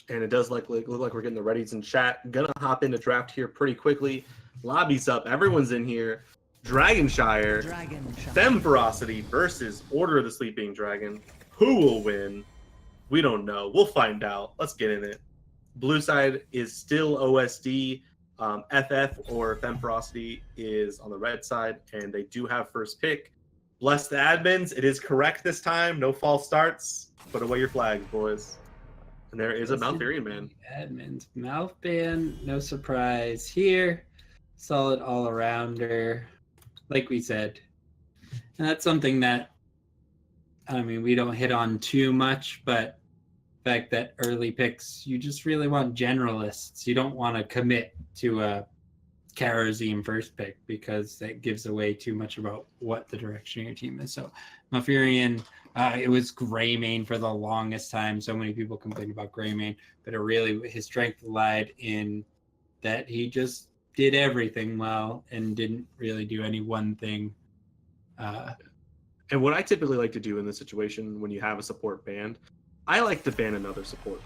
and it does look like we're getting the readies in chat. Gonna hop into draft here pretty quickly. Lobby's up. Everyone's in here. Dragon Shire. FemmeFerocity versus Order of the Sleeping Dragon. Who will win? We don't know. We'll find out. Let's get in it. Blue side is still OSD. FF or FemmeFerocity is on the red side, and they do have first pick. Bless the admins. It is correct this time. No false starts. Put away your flags, boys. And there is a Malfurion ban. Admins. Mouth ban. No surprise here. Solid all-arounder. Like we said. And that's something that, I mean, we don't hit on too much, but the fact that early picks, you just really want generalists. You don't want to commit to a Kerosene first pick because that gives away too much about what the direction of your team is. So Malfurion, it was Greymane for the longest time. So many people complain about Greymane, but it really, his strength lied in that he just did everything well and didn't really do any one thing. And what I typically like to do in this situation when you have a support banned, I like to ban another support.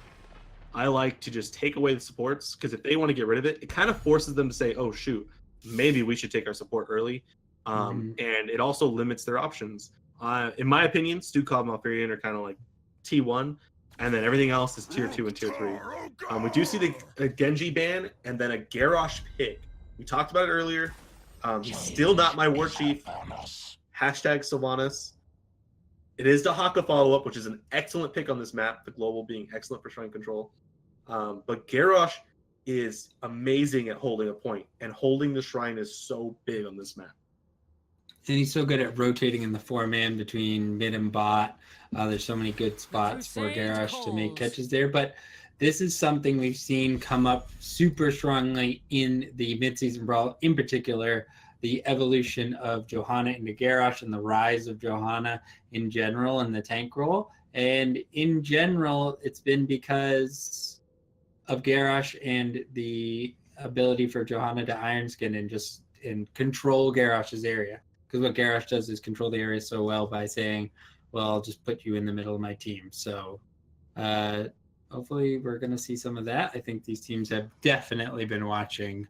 I like to just take away the supports, because if they want to get rid of it, it kind of forces them to say, oh, shoot, maybe we should take our support early. And it also limits their options. In my opinion, Stu Cobb and Malfurion are kind of like T1, and then everything else is Tier 2 and Tier 3. We do see the Genji ban and then a Garrosh pick. We talked about it earlier. He's still not my war chief. Hashtag Sylvanas. It is the Haka follow-up, which is an excellent pick on this map, the global being excellent for shrine control. But Garrosh is amazing at holding a point, and holding the shrine is so big on this map. And he's so good at rotating in the 4-man between mid and bot. There's so many good spots for Garrosh to make catches there. But this is something we've seen come up super strongly in the mid-season brawl, in particular, the evolution of Johanna into Garrosh and the rise of Johanna in general in the tank role. And in general, it's been because of Garrosh and the ability for Johanna to Iron Skin and control Garrosh's area. Because what Garrosh does is control the area so well by saying, well, I'll just put you in the middle of my team. So hopefully we're going to see some of that. I think these teams have definitely been watching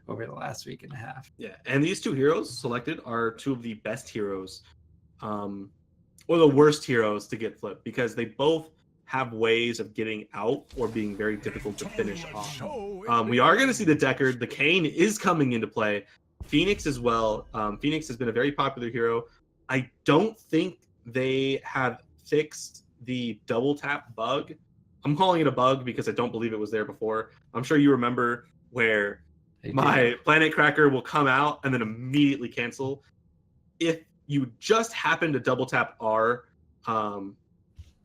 over the last week and a half. Yeah, and these two heroes selected are two of the best heroes, or the worst heroes to get flipped, because they both have ways of getting out or being very difficult to finish off. We are going to see the Deckard. The Kayn is coming into play. Phoenix as well. Phoenix has been a very popular hero. I don't think they have fixed the double tap bug. I'm calling it a bug because I don't believe it was there before. I'm sure you remember where my Planet Cracker will come out and then immediately cancel. If you just happen to double tap R,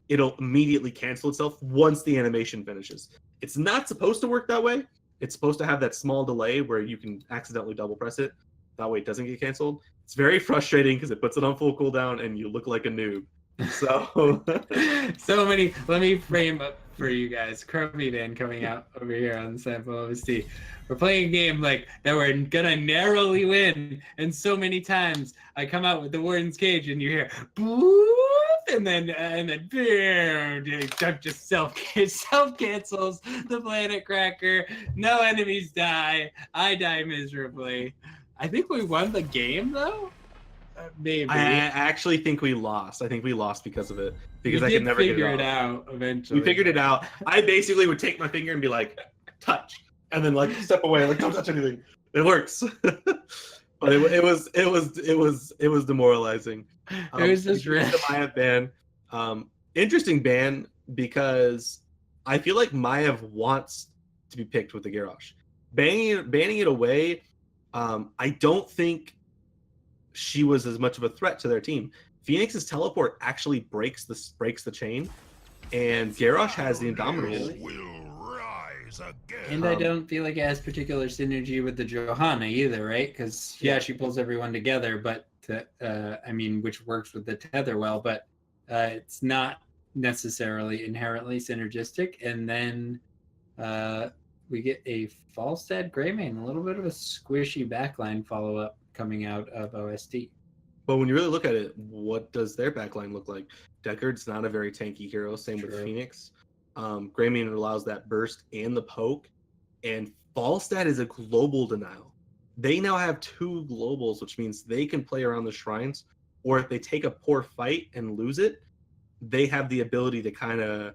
it'll immediately cancel itself once the animation finishes. It's not supposed to work that way. It's supposed to have that small delay where you can accidentally double press it. That way it doesn't get canceled. It's very frustrating because it puts it on full cooldown and you look like a noob. So let me frame up for you guys. Kirby Van coming out over here on Sample OSD. We're playing a game like that we're gonna narrowly win, and so many times I come out with the Warden's Cage and you hear boop, and then boom, it just self cancels the Planet Cracker. No enemies die. I die miserably. I think we won the game though. Maybe. I actually think we lost. I think we lost because of it. Because I could could never figure it out eventually. We figured it out. I basically would take my finger and be like, touch, and then like step away, like don't touch anything. It works. But it was demoralizing. It was just the Maiev ban. Interesting ban because I feel like Maiev wants to be picked with the Garrosh. Banning it away. I don't think she was as much of a threat to their team. Phoenix's teleport actually breaks the chain, and Garrosh has the Indomitable. And I don't feel like it has particular synergy with the Johanna either, right? Because she pulls everyone together, but which works with the tether well, but it's not necessarily inherently synergistic. And then we get a Falstad Greymane, a little bit of a squishy backline follow-up coming out of OSD. But when you really look at it, what does their backline look like? Deckard's not a very tanky hero, same with Phoenix. Greymane allows that burst and the poke, and Falstad is a global denial. They now have 2 globals, which means they can play around the shrines, or if they take a poor fight and lose it, they have the ability to kind of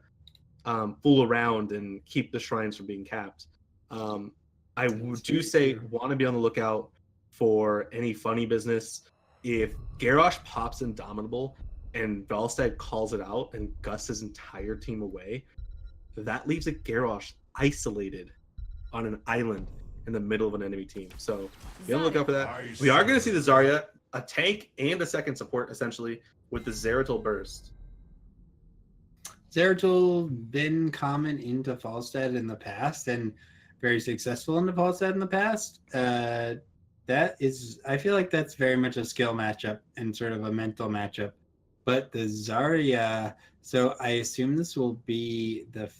fool around and keep the shrines from being capped. I do say want to be on the lookout for any funny business. If Garrosh pops Indomitable and Falstad calls it out and gusts his entire team away, that leaves a Garrosh isolated on an island in the middle of an enemy team. So be on the lookout for that. We are going to see the Zarya, a tank and a second support, essentially, with the Zeratul burst. Zeratul been common into Falstad in the past and very successful into Falstad in the past. That is, I feel like that's very much a skill matchup and sort of a mental matchup. But the Zarya, so I assume this will be the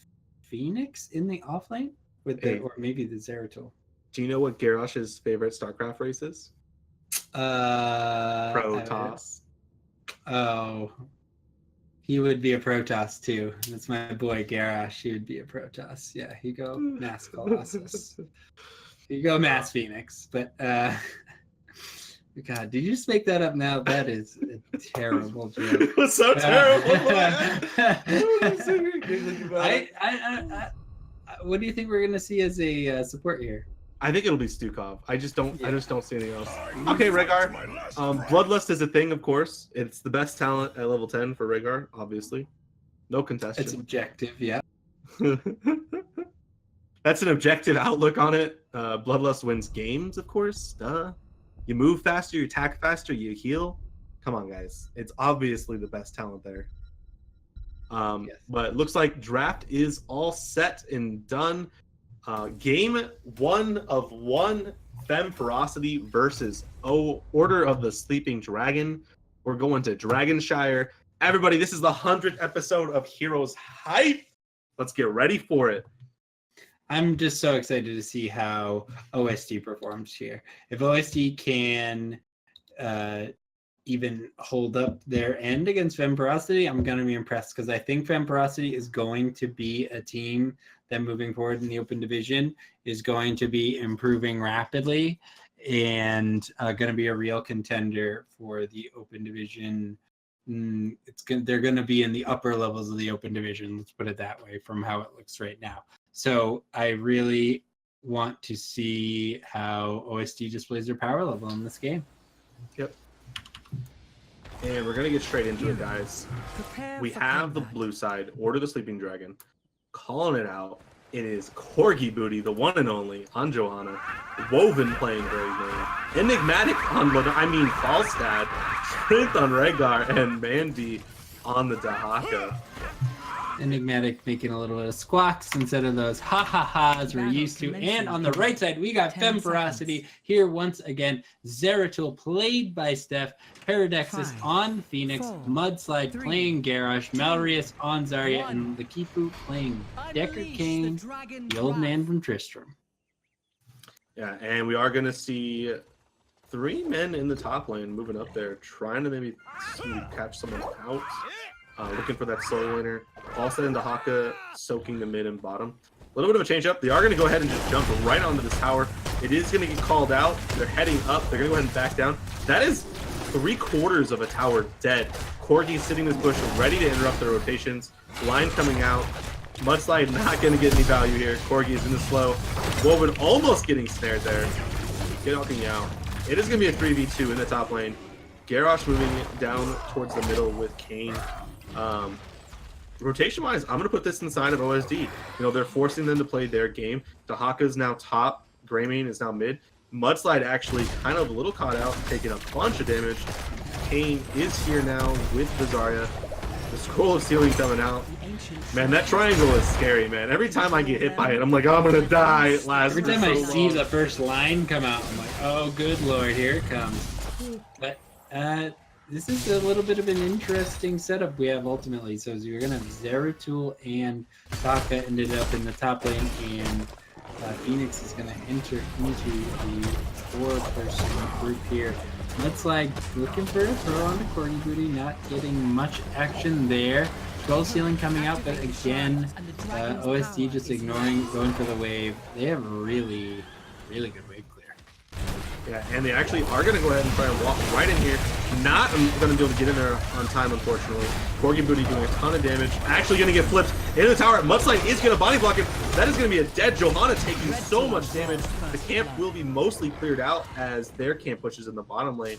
Phoenix in the offlane with the, or maybe the Zeratul. Do you know what Garrosh's favorite StarCraft race is? Protoss. Oh, he would be a Protoss too. That's my boy Garrosh. He would be a Protoss. Yeah, he go Mass Colossus. You go Mass Phoenix, but God, did you just make that up now? That is a terrible joke. It was so terrible. What do you think we're gonna see as a support here? I think it'll be Stukov. I just don't see anything else. Okay, Rhaegar. Bloodlust is a thing, of course. It's the best talent at level 10 for Rhaegar, obviously. No contestation. It's objective, yeah. That's an objective outlook on it. Bloodlust wins games, of course. Duh. You move faster, you attack faster, you heal. Come on, guys. It's obviously the best talent there. Yes. But it looks like draft is all set and done. Game 1 of 1, FemmeFerocity versus Order of the Sleeping Dragon. We're going to Dragon Shire. Everybody, this is the 100th episode of Heroes Hype. Let's get ready for it. I'm just so excited to see how OSD performs here. If OSD can even hold up their end against FemmeFerocity, I'm going to be impressed, because I think FemmeFerocity is going to be a team that moving forward in the open division is going to be improving rapidly and going to be a real contender for the open division. They're going to be in the upper levels of the open division, let's put it that way, from how it looks right now. So I really want to see how OSD displays their power level in this game. Yep. And we're going to get straight into it, guys. We have the blue side, Order the Sleeping Dragon, calling it out. It is Corgi Booty, the one and only, on Johanna. Woven playing Greymane. Enigmatic on Falstad. Strength on Rhaegar, and Mandy on the Dahaka. Enigmatic making a little bit of squawks instead of those ha-ha-has we're used to. And on the right side, we got FemmeFerocity here once again. Zeratul played by Steph. Paradexis on Phoenix. Mudslide playing Garrosh. Malrius on Zarya. And the Kipu playing Decker King, the old man from Tristram. Yeah, and we are going to see 3 men in the top lane moving up there, trying to maybe catch someone out. Looking for that solo laner. Falstad and Dahaka soaking the mid and bottom. A little bit of a change up. They are going to go ahead and just jump right onto this tower. It is going to get called out. They're heading up. They're going to go ahead and back down. That is 3/4 of a tower dead. Corgi sitting in this bush, ready to interrupt the rotations. Line coming out. Mudslide not going to get any value here. Corgi is in the slow. Woven almost getting snared there. Get walking out. It is going to be a 3v2 in the top lane. Garrosh moving it down towards the middle with Kayn. Rotation-wise, I'm going to put this inside of OSD. You know, they're forcing them to play their game. Dahaka is now top. Greymane is now mid. Mudslide actually kind of a little caught out, taking a bunch of damage. Kayn is here now with the Zarya. The Scroll of Sealing coming out. Man, that triangle is scary, man. Every time I get hit by it, I'm like, oh, I'm going to die. Every time I see the first line come out, I'm like, oh, good lord, here it comes. But, this is a little bit of an interesting setup we have ultimately. So you're going to have Zeratul and Taka ended up in the top lane, and Phoenix is going to enter into the 4-person group here. Mudslide looking for a throw on the Corgi Booty, not getting much action there. Control ceiling coming out, but again, OSD just ignoring, going for the wave. They have really, really good wave clear. Yeah, and they actually are going to go ahead and try and walk right in here. Not going to be able to get in there on time, unfortunately. Corgi Booty doing a ton of damage. Actually going to get flipped into the tower. Mudslide is going to body block him. That is going to be a dead Johanna taking so much damage. The camp will be mostly cleared out as their camp pushes in the bottom lane.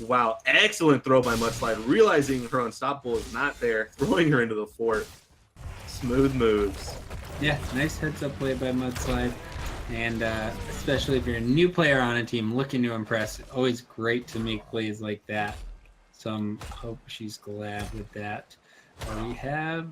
Wow, excellent throw by Mudslide. Realizing her unstoppable is not there, throwing her into the fort. Smooth moves. Yeah, nice heads-up play by Mudslide. And especially if you're a new player on a team looking to impress, always great to make plays like that. So I hope she's glad with that. We have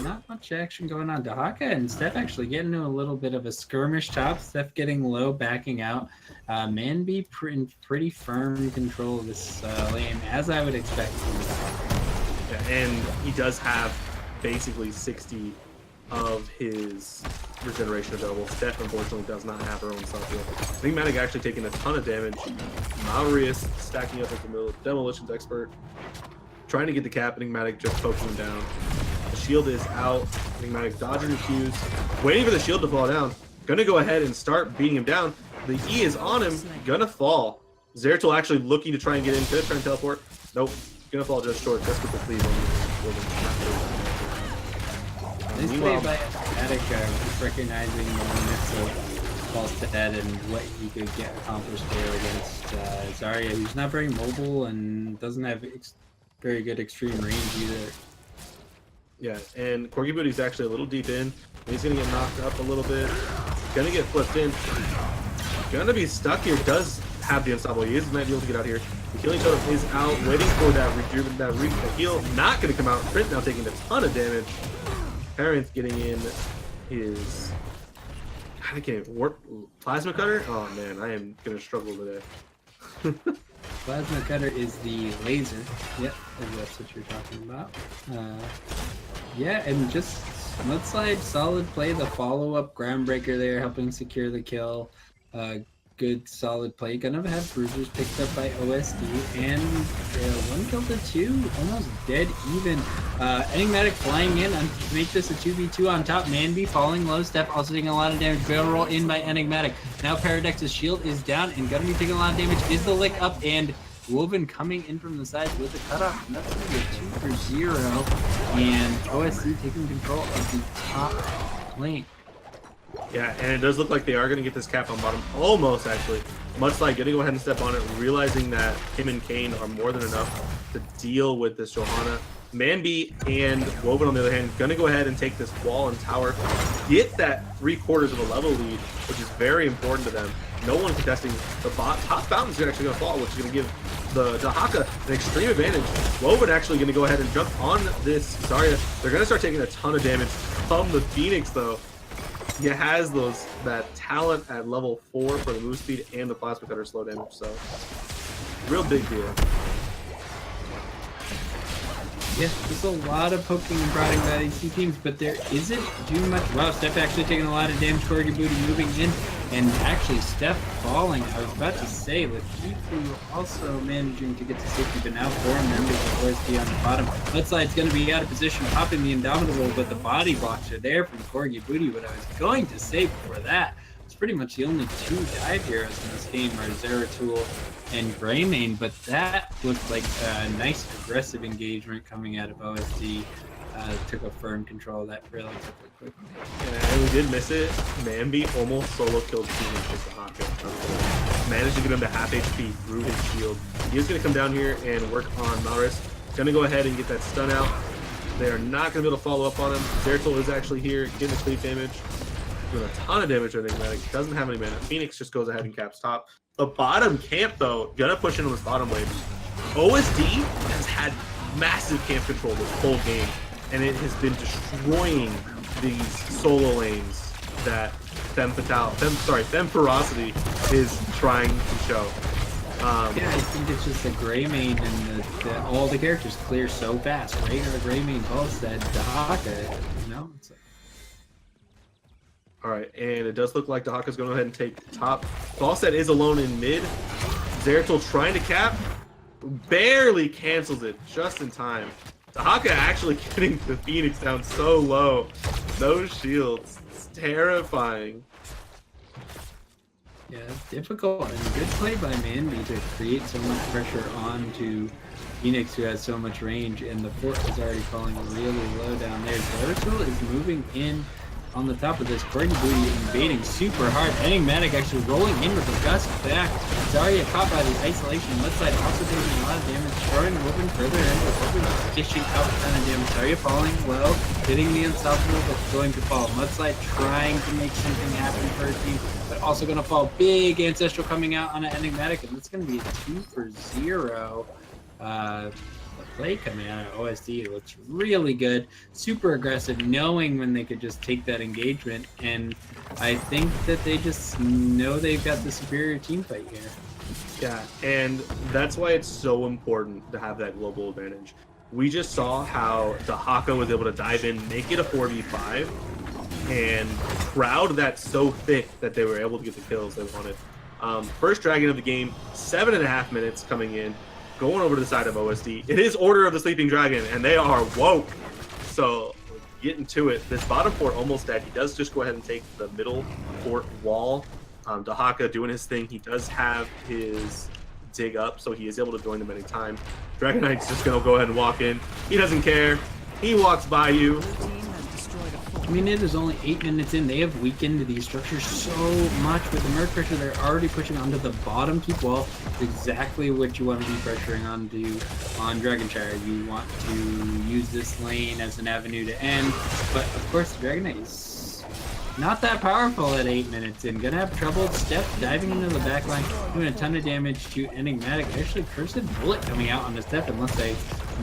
not much action going on. Dahaka and Steph actually getting into a little bit of a skirmish top. Steph getting low, backing out. Manby in pretty firm control of this lane, as I would expect from Dahaka. Yeah, and he does have basically 60 of his regeneration available. Steph unfortunately does not have her own stuff yet. I think Matic actually taking a ton of damage. Maurius stacking up into the middle. Demolitions expert trying to get the cap. Enigmatic just poking him down. The shield is out. Enigmatic dodging the Qs, waiting for the shield to fall down. Gonna go ahead and start beating him down. The E is on him, gonna fall. Zeratul actually looking to try and get in. Could try and teleport. Nope, gonna fall just short. Just with the cleave on. This play by Attic, just recognizing the limits of False Dead and what he could get accomplished there against Zarya, who's not very mobile and doesn't have very good extreme range either. Yeah, and Corgi Booty's actually a little deep in. He's gonna get knocked up a little bit. Gonna get flipped in. Gonna be stuck here. Does have the unstoppable. He is might be able to get out here. The healing totem is out, waiting for that heal. Not gonna come out. Print now taking a ton of damage. Parents getting in his plasma cutter. Oh man, I am gonna struggle today. Plasma cutter is the laser. Yep, if that's what you're talking about. Yeah, and just Mudslide, solid play. The follow-up groundbreaker there, helping secure the kill. Good solid play. Gonna have bruisers picked up by OSD, and 1 kill to 2, almost dead even. Enigmatic flying in to make this a 2v2 on top. Manby falling low. Steph also taking a lot of damage. Barrel roll in by Enigmatic. Now Paradex's shield is down and gonna be taking a lot of damage. Is the lick up, and Woven coming in from the side with the cutoff, and that's gonna be a 2-for-0. And OSD taking control of the top lane. Yeah, and it does look like they are going to get this cap on bottom. Almost, actually. Mudslide going to go ahead and step on it, realizing that him and Kane are more than enough to deal with this Johanna. Manby and Woven, on the other hand, going to go ahead and take this wall and tower, get that 3/4 of a level lead, which is very important to them. No one contesting the top fountain's actually going to fall, which is going to give the Dahaka an extreme advantage. Woven actually going to go ahead and jump on this Zarya. They're going to start taking a ton of damage from the Phoenix, though. He has that talent at level 4 for the move speed and the plasma cutter slow damage, so real big deal. Yeah, there's a lot of poking and prodding by these two teams, but there isn't too much. Wow, Steph actually taking a lot of damage. Corgi Booty moving in, and actually Steph falling. I was about to say, Lakifu also managing to get to safety, but now 4 members of OSD on the bottom. Mudside's going to be out of position, popping the Indomitable, but the body blocks are there from Corgi Booty. What I was going to say before that, it's pretty much the only 2 dive heroes in this game are Zeratul and Greymane, but that looked like a nice aggressive engagement coming out of OSD. Took a firm control of that relatively quickly. And we did miss it. Manby almost solo killed Phoenix with the Hawk. Managed to get him to half HP through his shield. He is going to come down here and work on Maurice. Going to go ahead and get that stun out. They are not going to be able to follow up on him. Zeratul is actually here, getting the cleave damage. Doing a ton of damage to Enigmatic. Doesn't have any mana. Phoenix just goes ahead and caps top. The bottom camp, though, gonna push into this bottom lane. OSD has had massive camp control this whole game, and it has been destroying these solo lanes that FemmeFerocity is trying to show. Yeah, I think it's just the Greymane and all the characters clear so fast. Rhaegar, Greymane, both said Dahaka, you know? It's like... All right, and it does look like Dahaka's going to go ahead and take top. Falset is alone in mid. Zeratul trying to cap, barely cancels it just in time. Dahaka actually getting the Phoenix down so low. Those shields. It's terrifying. Yeah, it's difficult and good play by Manby to create so much pressure onto Phoenix, who has so much range, and the fort is already falling really low down there. Zeratul is moving in on the top of this. Corgi Booty invading super hard. Enigmatic actually rolling in with the gust back. Zarya caught by the isolation. Mudslide also taking a lot of damage. Throwing Woven further in, but Woven dishing out a ton of damage. Zarya falling low, hitting the unstoppable, but going to fall. Mudslide trying to make something happen for her team, but also going to fall. Big Ancestral coming out on an Enigmatic, and that's going to be a 2-for-0. The play coming out of OSD looks really good, super aggressive, knowing when they could just take that engagement, and I think that they just know they've got the superior team fight here. Yeah, and that's why it's so important to have that global advantage. We just saw how Dahaka was able to dive in, make it a 4v5, and crowd that so thick that they were able to get the kills they wanted. First Dragon of the game, 7.5 minutes coming in. Going over to the side of OSD. It is Order of the Sleeping Dragon, and they are woke. So, getting to it. This bottom fort almost dead. He does just go ahead and take the middle fort wall. Dahaka doing his thing. He does have his dig up, so he is able to join them anytime. Dragon Knight's just going to go ahead and walk in. He doesn't care. He walks by you. I mean, it is only 8 minutes in. They have weakened these structures so much. With the Merc pressure, they're already pushing onto the bottom keep wall. It's exactly what you want to be pressuring onto on Dragon Shire. You want to use this lane as an avenue to end. But, of course, the Dragon Knight is not that powerful at 8 minutes in. Gonna have trouble. Step diving into the back line, doing a ton of damage to Enigmatic. Actually, Cursed Bullet coming out on the step, unless I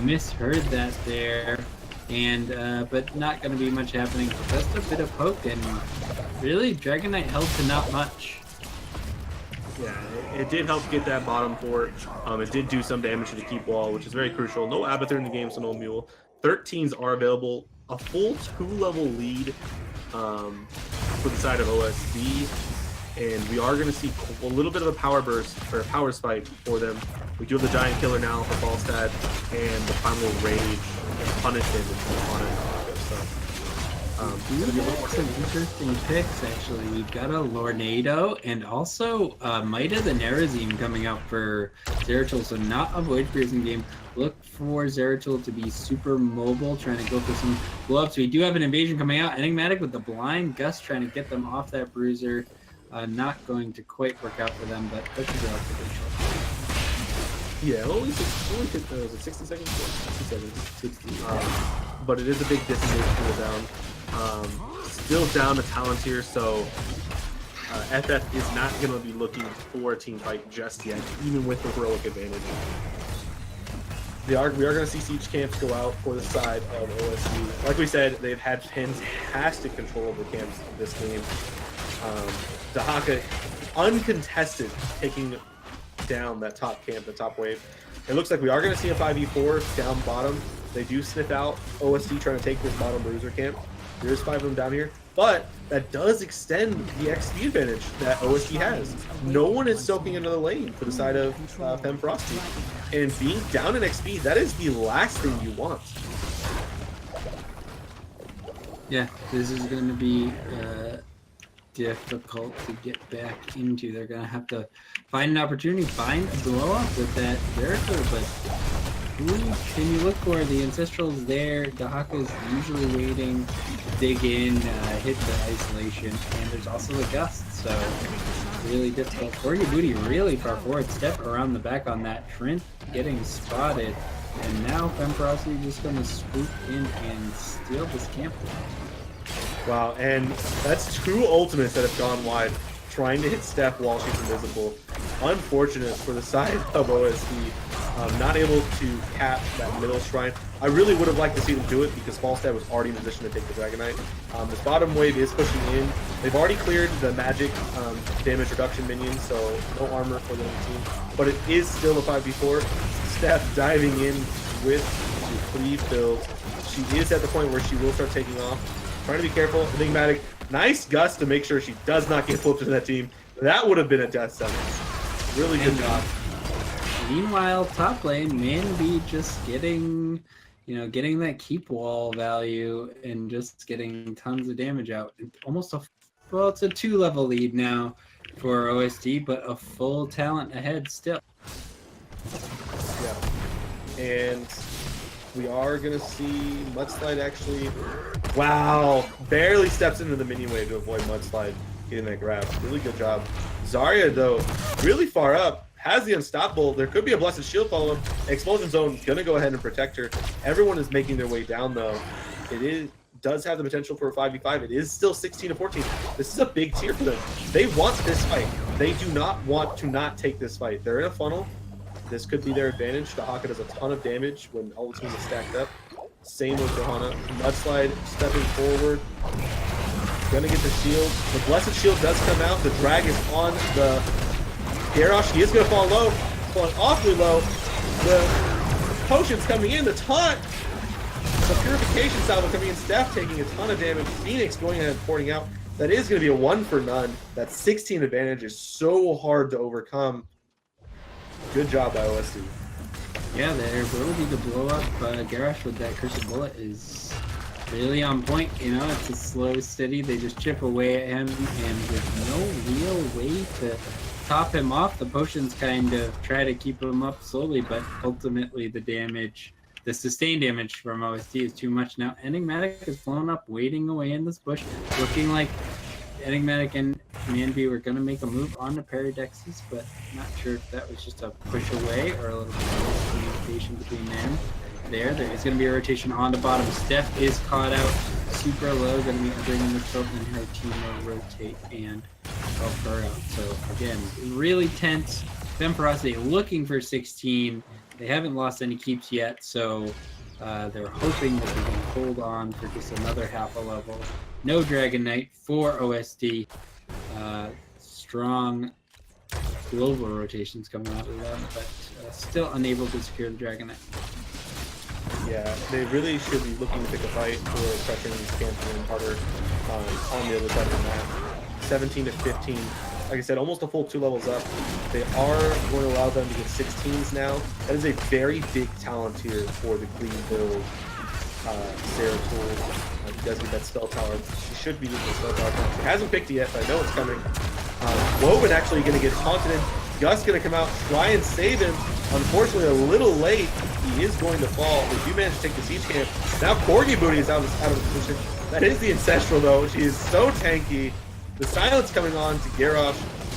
misheard that there. And but not going to be much happening. Just a bit of poke, and really Dragon Knight held to not much. Yeah, it did help get that bottom fort. It did do some damage to the keep wall, which is very crucial. No Abathur in the game, so no Mule. 13s are available. A full 2-level lead for the side of OSD. And we are going to see a little bit of a power burst, or a power spike for them. We do have the Giant Killer now for Falstad, and the Primal Rage and Punish damage on it. So, we've got some interesting picks, actually. We've got a Lornado, and also Mida the Nerazine coming out for Zeratul, so not a Void Piercing game. Look for Zeratul to be super mobile, trying to go for some blow-ups. We do have an invasion coming out. Enigmatic with the Blind Gust, trying to get them off that Bruiser. Not going to quite work out for them, but that's relatively short. Yeah, only 60 seconds? 60 seconds. 60. But it is a big distance to go down. Still down to Palantir, so FF is not going to be looking for a team fight just yet, even with the heroic advantage. We are going to see siege camps go out for the side of OSD. Like we said, they've had fantastic control over camps this game. Dahaka, uncontested, taking down that top camp, the top wave. It looks like we are going to see a 5v4 down bottom. They do sniff out OSD trying to take this bottom bruiser camp. There's 5 of them down here, but that does extend the XP advantage that OSD has. No one is soaking another lane for the side of FemmeFerocity. And being down in XP, that is the last thing you want. Yeah, this is going to be difficult to get back into. They're going to have to find an opportunity, find a blow up with that character, but who can you look for? The Ancestral's there. Dahaka is usually waiting to dig in, hit the isolation, and there's also the gust, so really difficult. Corgi Booty really far forward, step around the back on that. Trent getting spotted, and now FemmeFerocity just going to swoop in and steal this camp. Wow, and that's 2 ultimates that have gone wide, trying to hit Steph while she's invisible. Unfortunate for the side of OSD, not able to cap that middle shrine. I really would have liked to see them do it because Falstad was already in position to take the Dragon Knight. This bottom wave is pushing in. They've already cleared the magic damage reduction minion, so no armor for the team. But it is still a 5v4. Steph diving in with the 3 builds. She is at the point where she will start taking off. Trying to be careful. Enigmatic, nice gust to make sure she does not get flipped into that team. That would have been a death sentence. Really good job. Meanwhile, top lane, Manby just getting, getting that keep wall value and just getting tons of damage out. Almost well, it's a 2-level lead now for OSD, but a full talent ahead still. Yeah. And we are going to see Mudslide actually... Wow! Barely steps into the minion wave to avoid Mudslide getting that grab. Really good job. Zarya, though, really far up. Has the unstoppable. There could be a Blessed Shield follow him. Explosion Zone going to go ahead and protect her. Everyone is making their way down, though. It does have the potential for a 5v5. It is still 16-14. This is a big tier for them. They want this fight. They do not want to not take this fight. They're in a funnel. This could be their advantage. The Haka does a ton of damage when all the teams are stacked up. Same with Johanna. Mudslide stepping forward. Gonna get the shield. The Blessed Shield does come out. The drag is on the Garrosh. He is gonna fall low. Falling awfully low. The potion's coming in. The taunt. The purification salvo coming in. Steph taking a ton of damage. Phoenix going ahead and porting out. That is gonna be a 1 for none. That 16 advantage is so hard to overcome. Good job by OSD. Yeah, their ability to blow up Garrosh with that Cursed Bullet is really on point. It's a slow, steady. They just chip away at him, and with no real way to top him off, the potions kind of try to keep him up slowly, but ultimately the sustained damage from OSD is too much. Now, Enigmatic is flown up, waiting away in this bush, looking like Enigmatic and Manby were going to make a move on the Paradexes, but not sure if that was just a push away or a little bit of communication between them. There is going to be a rotation on the bottom. Steph is caught out super low, going to be bringing the tilt, and her team will rotate and help her out. So again, really tense. FemmeFerocity looking for 16. They haven't lost any keeps yet, so they're hoping that they can hold on for just another half a level. No Dragon Knight for OSD. Strong global rotations coming out of them, but still unable to secure the Dragon Knight. Yeah, they really should be looking to pick a fight for pressuring these champion harder on the other side of the map. 17-15. Like I said, almost a full 2 levels up. They are going to allow them to get 16s now. That is a very big talent here for the clean build. Sarah Tool. She does get that spell tower. She should be using the spell tower. She hasn't picked it yet, but I know it's coming. Woven actually going to get taunted in. Gus going to come out, try and save him. Unfortunately, a little late. He is going to fall. They do manage to take the siege camp. Now Corgi Booty is out of position. That is the Ancestral, though. She is so tanky. The silence coming on to Garrosh.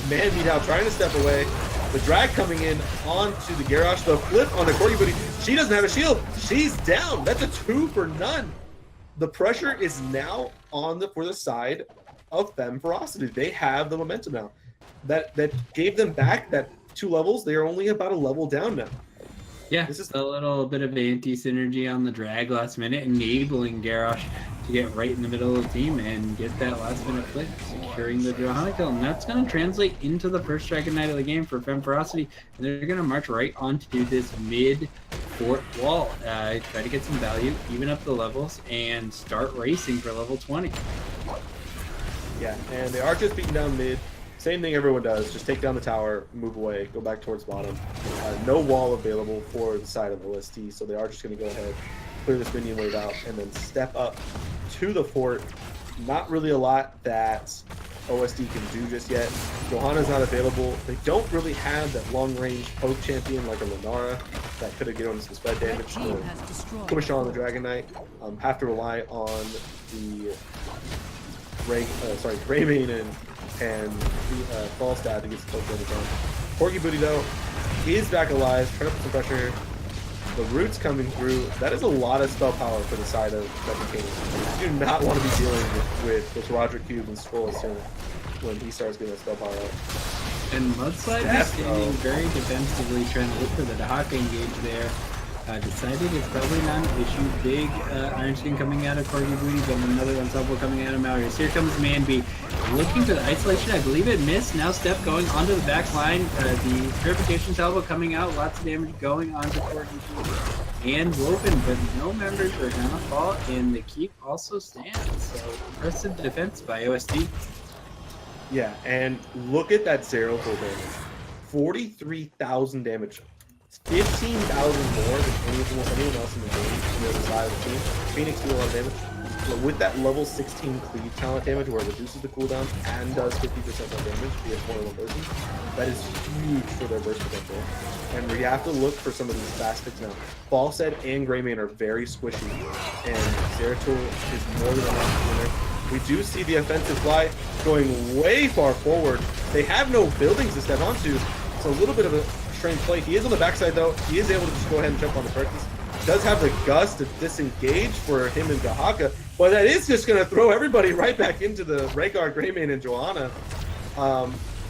Manby now trying to step away. The drag coming in onto the Garrosh. The flip on the Corgi Booty. She doesn't have a shield. She's down. That's a 2 for none. The pressure is now for the side of FemmeFerocity. They have the momentum now. That gave them back that 2 levels. They are only about a level down now. Yeah, this is a little bit of anti-synergy on the drag last minute, enabling Garrosh to get right in the middle of the team and get that last minute flick, securing the Johanna kill. And that's going to translate into the first Dragon Knight of the game for FemmeFerocity. And they're going to march right onto this mid-fort wall, try to get some value, even up the levels, and start racing for level 20. Yeah, and they are just beating down mid. Same thing everyone does. Just take down the tower, move away, go back towards bottom. No wall available for the side of OSD, so they are just going to go ahead, clear this minion wave out, and then step up to the fort. Not really a lot that OSD can do just yet. Johanna's not available. They don't really have that long-range poke champion like a Lunara that could have given some spread damage to push on the Dragon Knight. Have to rely on the Greymane and Falstad to get some poke damage on. Corgi Booty, though, is back alive, trying to put some pressure here. The roots coming through. That is a lot of spell power for the side of Second King. You do not want to be dealing with this Roderick Cube and Skull soon when he starts getting that spell power out. And Mudslide is standing very defensively, trying to look for the Haka engage there. Decided it's probably not an issue. Big Iron Skin coming out of Corgi Booty, but another Unstoppable coming out of Mallory's. Here comes Manby. Looking for the isolation. I believe it missed. Now Steph going onto the back line. The Purification Salvo coming out. Lots of damage going onto Corgi Booty. And Woven, but no members are going to fall. And the keep also stands. So impressive defense by OSD. Yeah, and look at that 0 full damage. 43,000 damage. 15,000 more than anyone else in the game on the other side of the team. Phoenix do a lot of damage. But with that level 16 cleave talent damage where it reduces the cooldown and does 50% more damage via more than one person, that is huge for their burst potential. And we have to look for some of these fast picks now. Falsehead and Greymane are very squishy, and Zeratul is more than enough in there. We do see the offensive fly going way far forward. They have no buildings to step onto. It's a little bit of a strange play. He is on the backside though. He is able to just go ahead and jump on the purchase. Does have the gust to disengage for him and Dahaka, but that is just going to throw everybody right back into the Rhaegar, Greymane, and Johanna.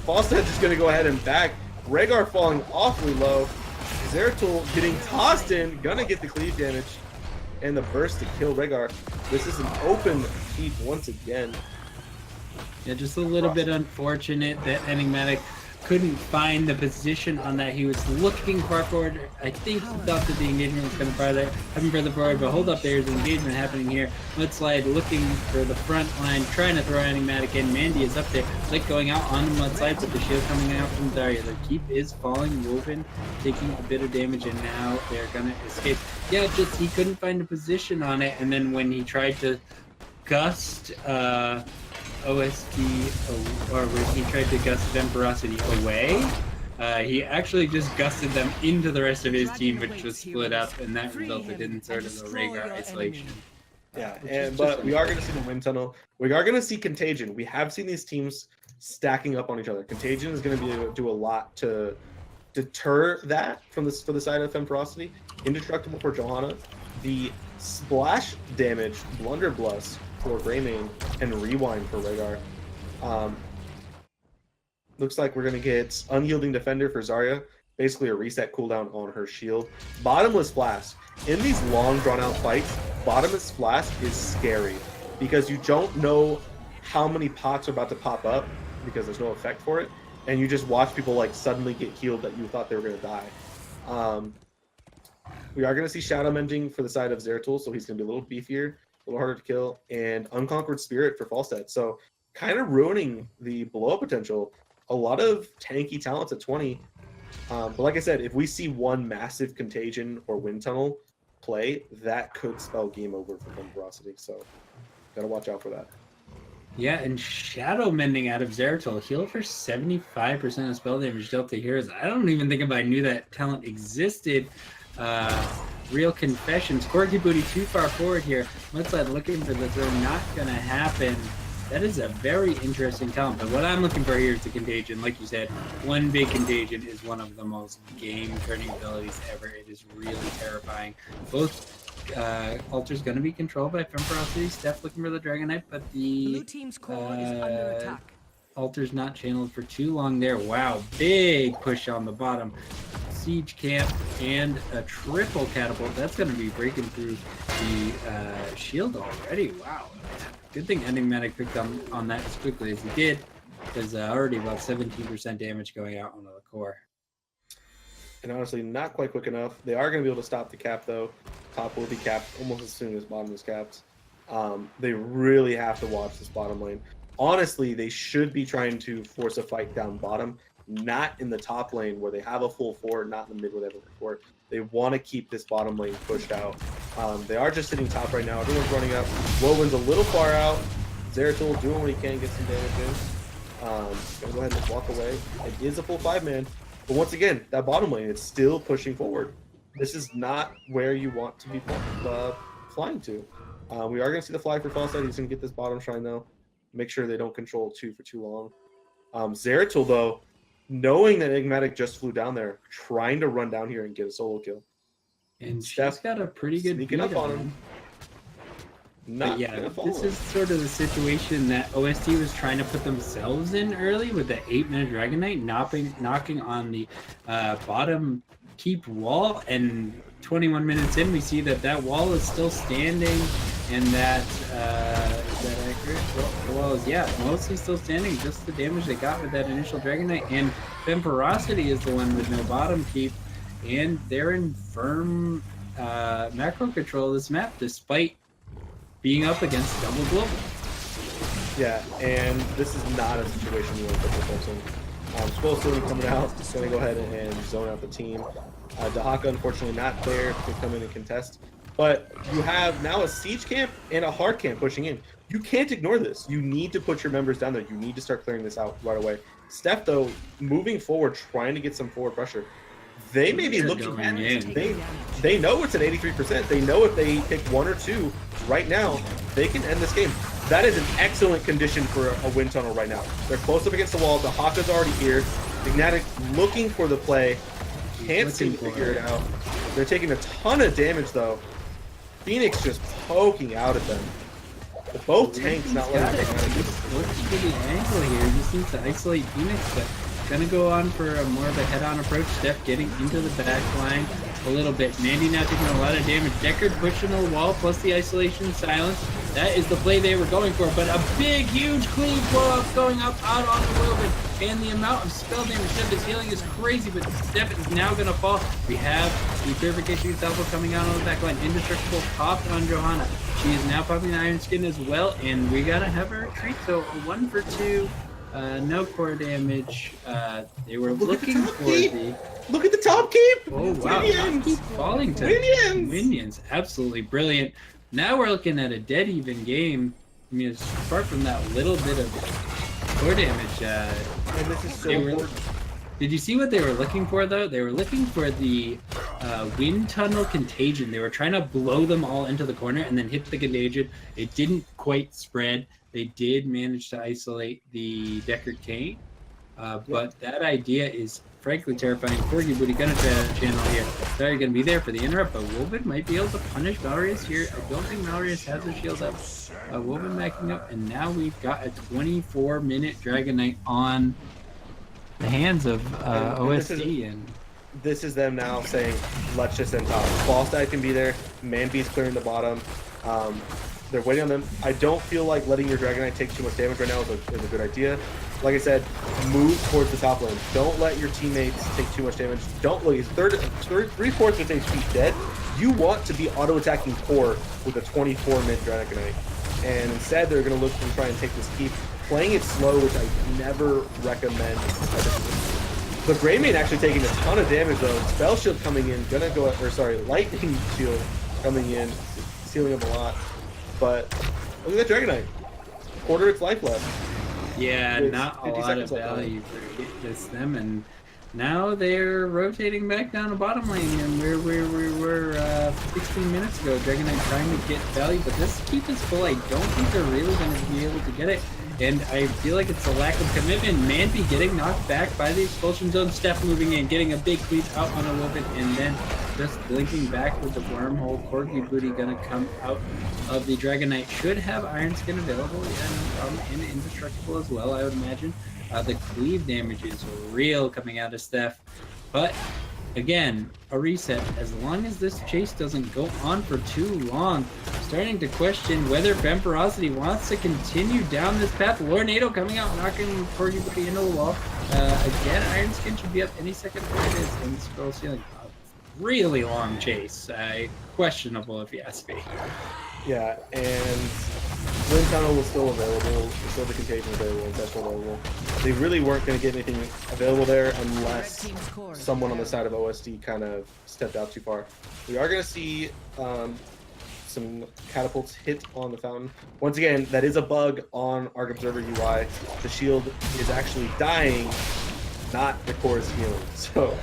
Falstead's just going to go ahead and back. Rhaegar falling awfully low. Zeratul getting tossed in, gonna get the cleave damage and the burst to kill Rhaegar. This is an open keep once again. Yeah, just a little bit unfortunate that Enigmatic couldn't find the position on that. He was looking far forward. I think he thought that the engagement was going to happen further forward, but hold up, there's engagement happening here. Mudslide looking for the front line, trying to throw Enigmatic in. Mandy is up there, Lick going out on the Mudslide, but the shield coming out from Zarya. The keep is falling, Woven taking a bit of damage, and now they're going to escape. Yeah, just he couldn't find a position on it, and then when he tried to gust OSD, or when he tried to gust FemmeFerocity away, he actually just gusted them into the rest of his team, which was split up, and that resulted in sort of a Rhaegar isolation. Yeah, but we are going to see the wind tunnel. We are going to see Contagion. We have seen these teams stacking up on each other. Contagion is going to be able to do a lot to deter that from for the side of FemmeFerocity. Indestructible for Johanna. The splash damage, Blunderbuss for Greymane, and Rewind for Rhaegar. Looks like we're going to get Unyielding Defender for Zarya. Basically a reset cooldown on her shield. Bottomless Flask. In these long drawn-out fights, Bottomless Flask is scary because you don't know how many pots are about to pop up because there's no effect for it, and you just watch people like suddenly get healed that you thought they were going to die. We are going to see Shadow Mending for the side of Zeratul, so he's going to be a little beefier, a little harder to kill, and Unconquered Spirit for Falstad. So kind of ruining the blow-up potential. A lot of tanky talents at 20. But like I said, if we see one massive Contagion or Wind Tunnel play, that could spell game over for FemmeFerocity. So gotta watch out for that. Yeah, and Shadow Mending out of Zeratul, heal for 75% of spell damage dealt to heroes. I don't even think if I knew that talent existed. Real confessions. Corky Booty too far forward here. Mudslide looking for the throw, not gonna happen. That is a very interesting talent, but what I'm looking for here is the Contagion. Like you said, one big Contagion is one of the most game-turning abilities ever. It is really terrifying. Both altars going to be controlled by FemmeFerocity. Steph looking for the Dragon Knight, but the Blue team's core is under attack. Altar's not channeled for too long there. Wow, big push on the bottom. Siege camp and a triple catapult. That's going to be breaking through the shield already. Wow. Good thing Enigmatic picked on that as quickly as he did. There's already about 17% damage going out onto the core. And honestly, not quite quick enough. They are going to be able to stop the cap, though. Top will be capped almost as soon as bottom is capped. They really have to watch this bottom lane. Honestly, they should be trying to force a fight down bottom, not in the top lane where they have a full fort, not in the mid where they have a full fort. They want to keep this bottom lane pushed out. They are just sitting top right now. Everyone's running up. Woven's a little far out. Zeratul doing what he can, get some damage in. Gonna go ahead and walk away. It is a full 5-man. But once again, that bottom lane, it's still pushing forward. This is not where you want to be flying to. We are going to see the fly for Falstad. He's going to get this bottom shrine, though. Make sure they don't control 2 for too long. Zeratul, though, knowing that Enigmatic just flew down there, trying to run down here and get a solo kill. And Steph's got a pretty good sneaking up on him. But yeah, this is sort of the situation that OSD was trying to put themselves in early with the 8-minute Dragon Knight knocking on the bottom keep wall, and 21 minutes in we see that wall is still standing, and that is that accurate? Well, yeah, mostly still standing, just the damage they got with that initial Dragon Knight, and FemmeFerocity is the one with no bottom keep, and they're in firm macro control of this map despite being up against double global. Yeah, and this is not a situation you want to put yourself in. Supposed to be coming out, just going to go ahead and zone out the team. Dahaka, unfortunately, not there to come in and contest. But you have now a siege camp and a hard camp pushing in. You can't ignore this. You need to put your members down there. You need to start clearing this out right away. Steph, though, moving forward, trying to get some forward pressure. They may be looking at it. They know it's at 83%. They know if they pick 1 or 2 right now, they can end this game. That is an excellent condition for a wind tunnel right now. They're close up against the wall. The Haka's already here. Ignatic looking for the play. Can't seem to figure it out. They're taking a ton of damage, though. Phoenix just poking out at them. Both tanks not letting them out. Looking for the angle here. Just needs to isolate Phoenix, but gonna go on for a more of a head-on approach. Steph getting into the back line a little bit. Mandy now taking a lot of damage. Deckard pushing the wall, plus the isolation silence. That is the play they were going for, but a big, huge cleave blow-up going up out on the Wilbur. And the amount of spell damage Steph is healing is crazy, but Steph is now going to fall. We have the Purification Salvo coming out on the back line. Indestructible popped on Johanna. She is now popping the Iron Skin as well, and we got to have her retreat. So a 1 for 2, no core damage. They were looking for the... Look at the top keep! Oh, wow. Minions! Keep falling to Minions. Absolutely brilliant. Now we're looking at a dead even game. I mean, apart from that little bit of core damage, and this is so important. Did you see what they were looking for, though? They were looking for the wind tunnel contagion. They were trying to blow them all into the corner and then hit the contagion. It didn't quite spread. They did manage to isolate the Deckard Kane, but that idea is frankly terrifying. Corgi Booty gonna channel here. They're gonna be there for the interrupt, but Woven might be able to punish Malrius here. I don't think Malrius has her shield up. Woven backing up, and now we've got a 24-minute Dragon Knight on the hands of OSD. This is them now saying, let's just end top. Ballstad can be there. Manby's clearing the bottom. They're waiting on them. I don't feel like letting your Dragon Knight take too much damage right now is a good idea. Like I said, move towards the top lane. Don't let your teammates take too much damage. Don't look. He's 3/4 of his HP dead. You want to be auto-attacking core with a 24-minute Dragon Knight. And instead, they're going to look to try and take this keep. Playing it slow, which I never recommend. The Greymane actually taking a ton of damage, though. Spell Shield coming in. Lightning Shield coming in. Sealing up a lot. But look at that Dragon Knight. Quarter its life left. Yeah, not a lot of value for them, and now they're rotating back down the bottom lane, and we're 16 minutes ago. Dragon Knight trying to get value, but this keep is full. I don't think they're really going to be able to get it, and I feel like it's a lack of commitment. Manby getting knocked back by the expulsion zone. Steph moving in, getting a big cleave out on a little bit, and then just blinking back with the wormhole. Corgi Booty gonna come out of the Dragon Knight. Should have Iron Skin available and Indestructible as well, I would imagine. The cleave damage is real coming out of Steph. But again, a reset. As long as this chase doesn't go on for too long, starting to question whether FemmeFerocity wants to continue down this path. Lornado coming out, knocking Corgi Booty into the wall. Again, Iron Skin should be up any second. There it is, and scroll ceiling. Really long chase. Questionable if you ask me. Yeah, and Wind Tunnel was still available. Still the Contagion available and Special available. They really weren't going to get anything available there unless someone on the side of OSD kind of stepped out too far. We are going to see some catapults hit on the fountain. Once again, that is a bug on Arc Observer UI. The shield is actually dying, not the core is healing. So,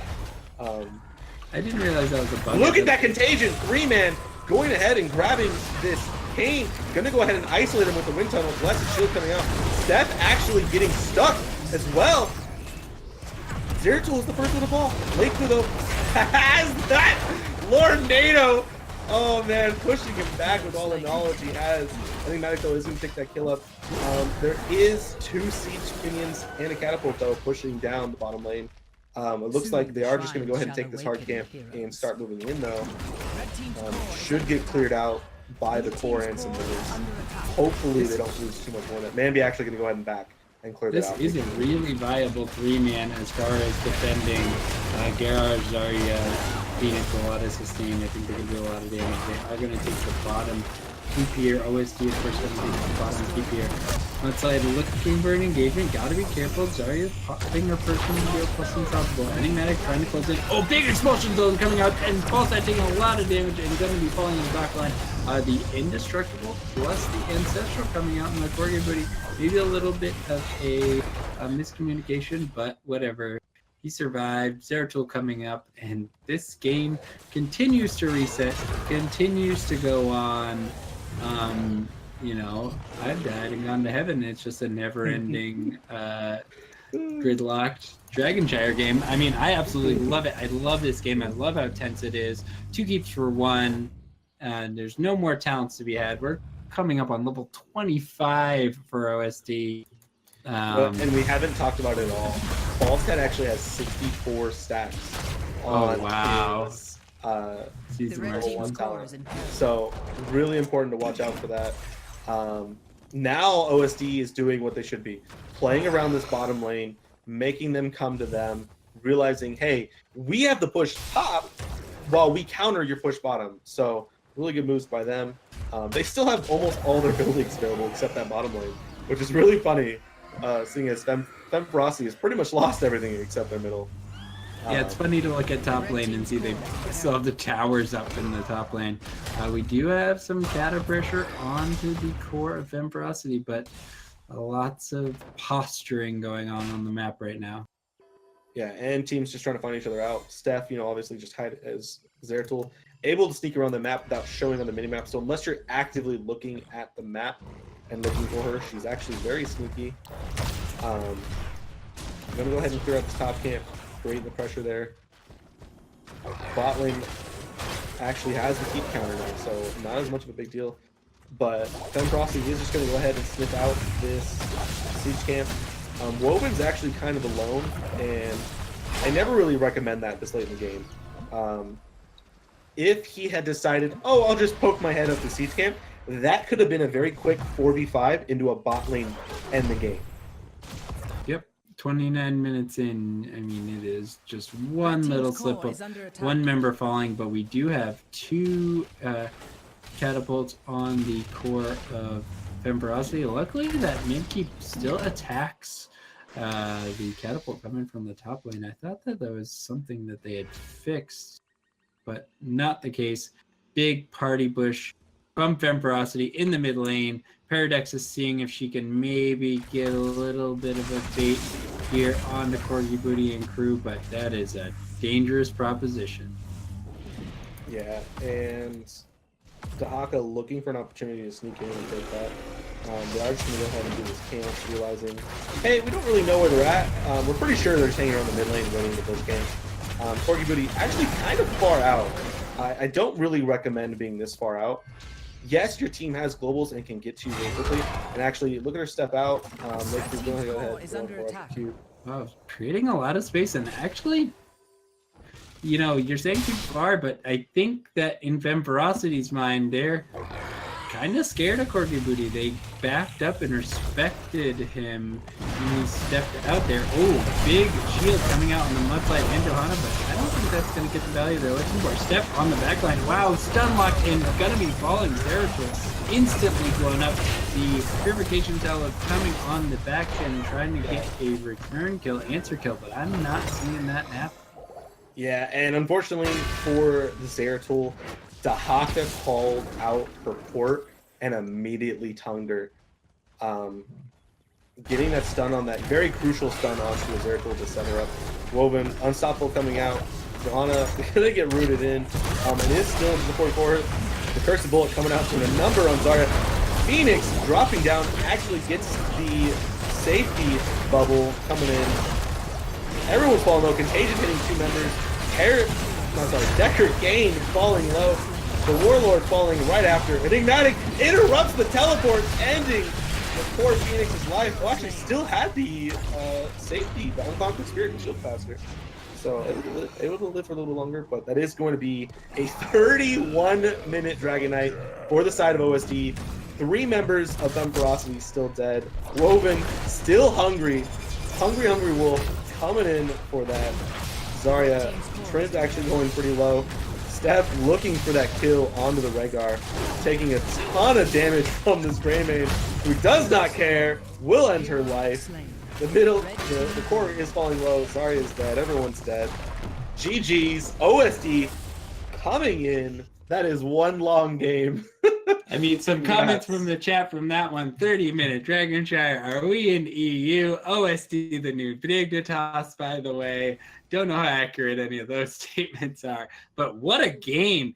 I didn't realize that was a bug. Look at that Contagion! 3-man going ahead and grabbing this Kane. Gonna go ahead and isolate him with the Wind Tunnel. Blessed Shield coming out. Steph actually getting stuck as well. Zeratul is the first one to fall. Lakewood though has that Lornado. Oh man, pushing him back with all the knowledge he has. I think Magic though is gonna pick that kill up. There is 2 siege minions and a catapult though pushing down the bottom lane. It looks like they are just going to go ahead and take this hard camp and start moving in, though. Should get cleared out by the core and some moves. Hopefully they don't lose too much more. Manby actually going to go ahead and back and clear that out. This is a really viable 3-man as far as defending Garage, Zarya, Phoenix, a lot of sustain. I think they can do a lot of damage. They are going to take the bottom keep here. OSD, of course, going to be the bottom keep here. Mudslide looking for an engagement. Gotta be careful. Zarya popping her person here, plus unstoppable. Enigmatic trying to close in. Oh, big expulsion zone coming out, and Pulside taking a lot of damage and going to be falling in the back line. The Indestructible plus the Ancestral coming out in the Corgi Booty. Maybe a little bit of a miscommunication, but whatever. He survived. Zeratul coming up, and this game continues to reset, continues to go on. You know, I've died and gone to heaven. It's just a never-ending, gridlocked Dragon Shire game. I mean, I absolutely love it. I love this game. I love how tense it is. 2 keeps for 1, and there's no more talents to be had. We're coming up on level 25 for OSD. And we haven't talked about it at all. Falstad actually has 64 stacks on his season level 1 talent. So really important to watch out for that. Now OSD is doing what they should be. Playing around this bottom lane, making them come to them, realizing, hey, we have the push top while we counter your push bottom. So really good moves by them. They still have almost all their buildings available except that bottom lane, which is really funny. Seeing as FemmeFerocity has pretty much lost everything except their middle. Yeah, it's funny to look at top lane and see they still have the towers up in the top lane. We do have some cata pressure onto the core of FemmeFerocity, but lots of posturing going on the map right now. Yeah, and teams just trying to find each other out. Steph, you know, obviously just hide as Zeratul, able to sneak around the map without showing on the minimap. So unless you're actively looking at the map and looking for her, she's actually very sneaky. I'm gonna go ahead and clear out this top camp, create the pressure there. Bot lane actually has the keep counter now, so not as much of a big deal. But FemmeFerocity is just gonna go ahead and sniff out this siege camp. Woven's actually kind of alone, and I never really recommend that this late in the game. If he had decided, oh, I'll just poke my head up the siege camp, that could have been a very quick 4v5 into a bot lane end the game. Yep, 29 minutes in. I mean, it is just one little slip up, one member falling, but we do have 2 catapults on the core of FemmeFerocity. Luckily, that mid keep still attacks the catapult coming from the top lane. I thought that was something that they had fixed, but not the case. Big party bush from FemmeFerocity in the mid lane. Paradox is seeing if she can maybe get a little bit of a bait here on the Corgi Booty and crew, but that is a dangerous proposition. Yeah, and Dahaka looking for an opportunity to sneak in and take that. They are just going to go ahead and do this camp, realizing, hey, we don't really know where they're at. We're pretty sure they're just hanging around the mid lane waiting to push camp. Corgi Booty actually kind of far out. I don't really recommend being this far out. Yes, your team has globals and can get to you very quickly. And actually, look at her step out. They can go ahead. Wow, creating a lot of space, and actually, you know, you're saying too far, but I think that in FemmeFerocity's mind, they're kind of scared of Corgi Booty. They backed up and respected him when he stepped out there. Oh, big shield coming out on the Mudslide and Johanna, but I don't think that's going to get the value they're looking for. Step on the backline. Wow, stun locked and going to be falling. Zeratul instantly blown up. The Purification Tower coming on the back and trying to get a return kill, answer kill, but I'm not seeing that happen. Yeah, and unfortunately for the Zeratul, Dahaka called out her port and immediately tongued her. Getting that stun on that very crucial stun onto Zeratul to set her up. Woven, unstoppable coming out. Johanna gonna get rooted in. It is still into the 44. The Cursed Bullet coming out to a number on Zarya. Phoenix dropping down actually gets the safety bubble coming in. Everyone's falling low. Contagion hitting 2 members. Decker Gain falling low. The Warlord falling right after. Enigmatic interrupts the teleport, ending the poor Phoenix's life. Who actually still had the safety, the Unconquered Spirit and Shield faster. So able to live for a little longer, but that is going to be a 31-minute Dragon Knight for the side of OSD. 3 members of FemmeFerocity still dead. Woven still hungry. Hungry Wolf coming in for that. Zarya, Trent actually going pretty low. Steph looking for that kill onto the Rhaegar, taking a ton of damage from this Greymane, who does not care, will end her life. The middle, the core is falling low. Zarya is dead. Everyone's dead. GG's. OSD coming in. That is one long game. I mean, some comments Congrats. from the chat from that one. 30-minute Dragon Shire. Are we in EU? OSD the new Dignitas, by the way. Don't know how accurate any of those statements are. But what a game.